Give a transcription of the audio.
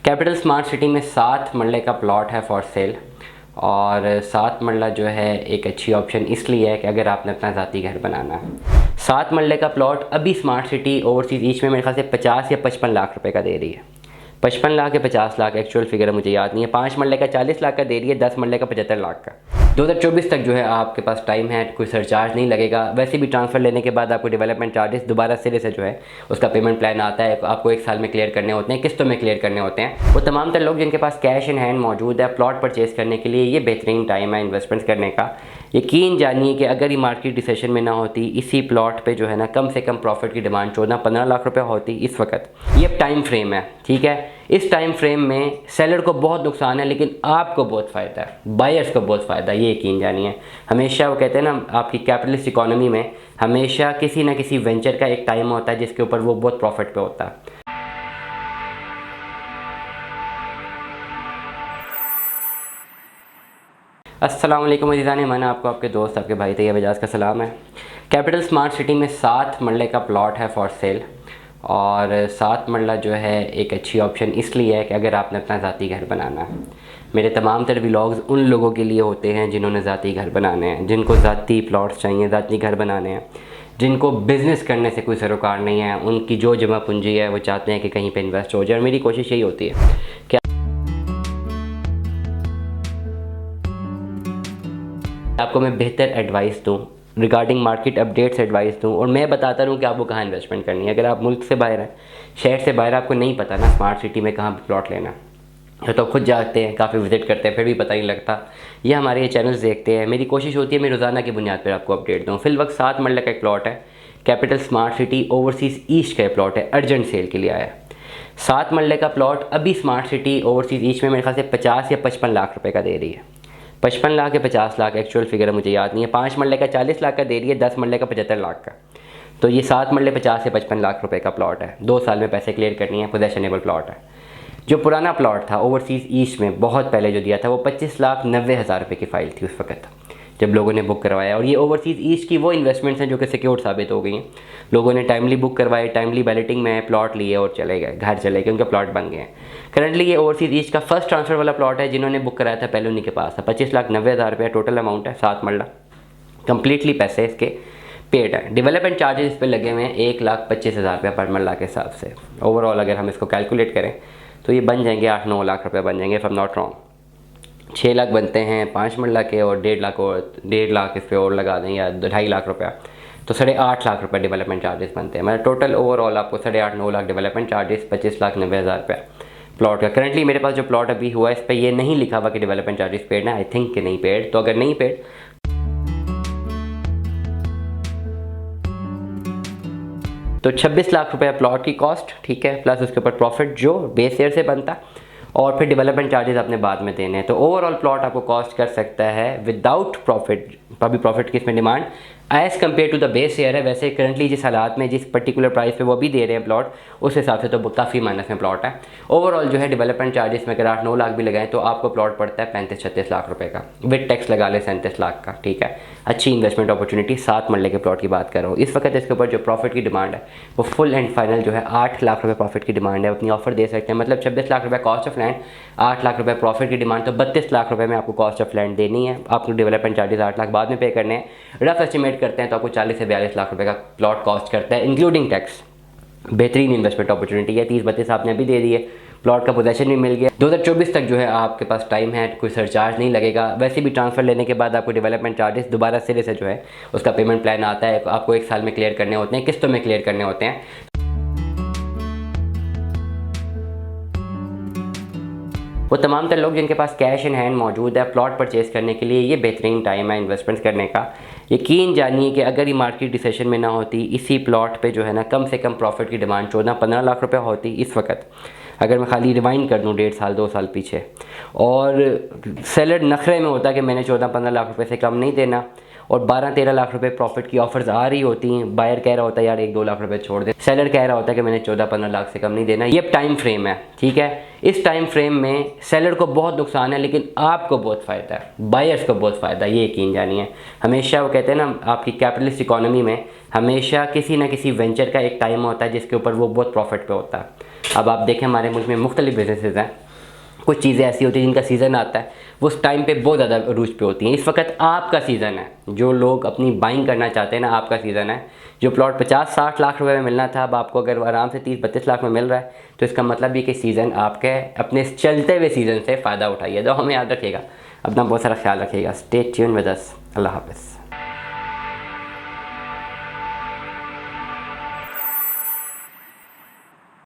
Capital smart city में 7 मरले का प्लॉट है फॉर सेल। और 7 मरला जो है एक अच्छी ऑप्शन इसलिए है कि अगर आपने अपना ज़ाती घर बनाना है। 7 मरले का प्लॉट अभी स्मार्ट सिटी ओवरसीज़ ईच में मेरे ख्याल से 50 या 55 लाख रुपए का दे रही है। 55 लाख या 50 लाख एक्चुअल फिगर मुझे याद नहीं है। 5 मरले का 40 लाख का दे रही है, 10 मरले का 75 लाख का। 2024 तक जो है आपके पास टाइम है, कोई सरचार्ज नहीं लगेगा। वैसे भी ट्रांसफ़र लेने के बाद आपको डेवलपमेंट चार्जेस दोबारा सिरे से जो है उसका पेमेंट प्लान आता है, आपको 1 साल में क्लियर करने होते हैं, किस्तों में क्लियर करने होते हैं। वो तमाम तर लोग जिनके पास कैश इन हैंड मौजूद है प्लॉट परचेज़ करने के लिए, ये बेहतरीन टाइम है इन्वेस्टमेंट्स करने का। यकीन जानिए कि अगर ये मार्केट रिसेशन में ना होती, इसी प्लॉट पे जो है ना कम से कम प्रॉफिट की डिमांड 14-15 लाख रुपए होती इस वक्त। ये अब टाइम फ्रेम है, ठीक है। इस टाइम फ्रेम में सेलर को बहुत नुकसान है लेकिन आपको बहुत फ़ायदा है, बायर्स को बहुत फ़ायदा है, ये यकीन जानिए। हमेशा वो कहते हैं ना, आपकी कैपिटलिस्ट इकोनॉमी में हमेशा किसी ना किसी वेंचर का एक टाइम होता है जिसके ऊपर वो बहुत प्रॉफिट पे होता है। अस्सलाम वालेकुम अज़ीज़ान, मैंने आपको आपके दोस्त आपके भाई तैयब एजाज का सलाम है। कैपिटल स्मार्ट सिटी में 7 मरले का प्लॉट है फॉर सेल। और 7 मरला जो है एक अच्छी ऑप्शन इसलिए है कि अगर आपने अपना ज़ाती घर बनाना है। मेरे तमाम तर व्लॉग्स उन लोगों के लिए होते हैं जिन्होंने ज़ाती घर बनाने हैं, जिनको ज़ाती प्लॉट्स चाहिए, ज़ाती घर बनाने हैं, जिनको बिज़नेस करने से कोई सरोकार नहीं है, उनकी जो जमा पूंजी है वो चाहते हैं कि कहीं पे इन्वेस्ट हो जाए। और मेरी कोशिश यही होती है कि आपको मैं बेहतर एडवाइस दूँ, रिगार्डिंग मार्केट अपडेट्स एडवाइस दूँ, और मैं बताता रहूँ कि आपको कहाँ इन्वेस्टमेंट करनी है। अगर आप मुल्क से बाहर हैं, शहर से बाहर, आपको नहीं पता ना स्मार्ट सिटी में कहाँ प्लॉट लेना, तो खुद जाते हैं, काफ़ी विजिट करते हैं, फिर भी पता नहीं लगता। ये हमारे ये चैनल्स देखते हैं। मेरी कोशिश होती है मैं रोज़ाना की बुनियाद पर आपको अपडेट दूँ। फिल वक्त 7 मरले का एक प्लॉट है, capital smart city overseas east का प्लॉट है, अर्जेंट सेल के लिए आया है। 7 मरले का प्लॉट अभी स्मार्ट सिटी ओवरसीज़ ईस्ट में मेरे ख्याल से 50 या 55 लाख रुपए का दे रही है। 55 लाख या 50 लाख एक्चुअल फिगर मुझे याद नहीं है। 5 मरले का 40 लाख का दे रही है, 10 मरले का 75 लाख का। तो ये 7 मरले 50 से 55 लाख रुपए का प्लॉट है। 2 साल में पैसे क्लियर करनी है, पोजेशनेबल प्लॉट है। जो पुराना प्लॉट था ओवरसीज़ ईस्ट में बहुत पहले जो दिया था वो 25,90,000 रुपये की फ़ाइल थी उस वक्त जब लोगों ने बुक करवाया। और ये ओवरसीज़ ईस्ट की वो इन्वेस्टमेंट्स हैं जो कि सिक्योर साबित हो गई हैं। लोगों ने टाइमली बुक करवाए, टाइमली बैलेटिंग में प्लॉट लिए और चले गए, घर चले गए, उनके प्लॉट बन गए हैं। करंटली ये ओवरसीज़ ईस्ट का फर्स्ट ट्रांसफ़र वाला प्लॉट है। जिन्होंने बुक कराया था पहले उन्हीं के पास था। 25,90,000 रुपये टोटल अमाउंट है। 7 मरला कम्प्लीटली पैसे इसके पेड है। डेवलपमेंट चार्जेस इस पर लगे हुए हैं 1,25,000 रुपये पर मरला के हिसाब से। ओवरऑल अगर हम इसको कैलकुलेट करें तो ये बन जाएंगे 8-9 लाख रुपये बन जाएंगे, if I am not wrong. 6 lakh बनते हैं 5 मरला के, और 1.5 लाख इस पर और लगा दें या 2.5 लाख रुपया, तो 8.5 लाख रुपये डेवलपमेंट चार्जेस बनते हैं। मतलब टोटल ओवरऑल आपको 8.5-9 लाख डेवलपमेंट चार्जेस, 25,90,000 रुपये प्लॉट का। करंटली मेरे पास जो प्लॉट अभी हुआ है इस पर ये नहीं लिखा हुआ कि डेवलपमेंट चार्जेस पेड है। आई थिंक कि नहीं पेड। तो अगर नहीं पेड तो 26 लाख रुपये प्लॉट की कॉस्ट, ठीक है, प्लस उसके ऊपर प्रॉफिट जो बेस ईयर से बनता है, और फिर डेवलपमेंट चार्जेस आपने बाद में देने हैं। तो ओवरऑल प्लॉट आपको कॉस्ट कर सकता है विदाउट प्रॉफिट, अभी प्रॉफिट की इसमें demand as compared to the base year है। वैसे करंटली जिस हालात में जिस पर्टिकुलर प्राइस पे वो भी दे रहे हैं प्लॉट, उस हिसाब से तो काफ़ी माइनस में प्लॉट है। ओवरऑल जो है डेवलपमेंट चार्जेस में अगर 8-9 लाख भी लगाएं तो आपको प्लॉट पड़ता है 35-36 लाख रुपए का, विद टैक्स लगा ले 37 लाख का, ठीक है। अच्छी इन्वेस्टमेंट अपॉर्चुनिटी। 7 मरले के प्लॉट की बात कर रहा हूँ। इस वक्त इसके ऊपर जो प्रॉफिट की डिमांड है वो फुल एंड फाइनल जो है 8 लाख रुपये प्रॉफिट की डिमांड है। अपनी ऑफर दे सकते हैं, मतलब 26 लाख रुपये कॉस्ट ऑफ लैंड, 8 लाख रुपये प्रॉफिट की डिमांड, तो 32 लाख रुपये में आपको कॉस्ट ऑफ लैंड देनी है। आपको डेवलपमेंट चार्जेस 8 लाख बाद में पे करने हैं। रफ एस्टिमेट करते हैं तो आपको 40 से 42 लाख रुपए का प्लॉट कॉस्ट करता है इंक्लूडिंग टैक्स। बेहतरीन इन्वेस्टमेंट अपॉर्चुनिटी है। 30-32 आपने अभी दे दिए, प्लॉट का पोजेशन भी मिल गया। 2024 तक जो है आपके पास टाइम है, कोई सरचार्ज नहीं लगेगा। वैसे भी ट्रांसफ़र लेने के बाद आपको डेवलपमेंट चार्जेस दोबारा सिरे से जो है उसका पेमेंट प्लान आता है, आपको 1 साल में क्लियर करने होते हैं, किस्तों में क्लियर करने होते हैं। वो तमाम तर लोग जिनके पास कैश इन हैंड मौजूद है प्लॉट परचेज़ करने के लिए, ये बेहतरीन टाइम है इन्वेस्टमेंट्स करने का। यकीन जानिए कि अगर ये मार्केट रिसेशन में ना होती, इसी प्लॉट पे जो है ना कम से कम प्रॉफिट की डिमांड 14-15 लाख रुपए होती इस वक्त। अगर मैं खाली रिवाइंड कर दूँ 1.5 साल 2 साल पीछे, और सेलर नखरे में होता कि मैंने 14-15 लाख रुपए से कम नहीं देना, और 12-13 लाख रुपए प्रॉफिट की ऑफर्स आ रही होती हैं, बायर कह रहा होता है यार 1-2 लाख रुपए छोड़ दे, सेलर कह रहा होता है कि मैंने 14-15 लाख से कम नहीं देना। ये टाइम फ्रेम है, ठीक है। इस टाइम फ्रेम में सेलर को बहुत नुकसान है लेकिन आपको बहुत फ़ायदा है, बायर्स को बहुत फ़ायदा है, ये यकीन जानिए। हमेशा वो कहते हैं ना, आपकी कैपिटलिस्ट इकोनॉमी में हमेशा किसी ना किसी वेंचर का एक टाइम होता है जिसके ऊपर वो बहुत प्रॉफिट पे होता है। अब आप देखें हमारे मुल्क में मुख्तलिफ बिजनेसेस हैं, कुछ चीज़ें ऐसी होती हैं जिनका सीज़न आता है, वो उस टाइम पे बहुत ज़्यादा अरूज पे होती हैं। इस वक्त आपका सीज़न है, जो लोग अपनी बाइंग करना चाहते हैं ना, आपका सीज़न है। जो प्लॉट 50-60 लाख रुपए में मिलना था, अब आपको अगर आराम से 30-32 लाख में मिल रहा है, तो इसका मतलब ये कि सीज़न आपके अपने चलते हुए सीज़न से फ़ायदा उठाइए। तो हमें याद रखिएगा, अपना बहुत सारा ख्याल रखिएगा। Stay tuned with us. अल्लाह हाफ़िज़।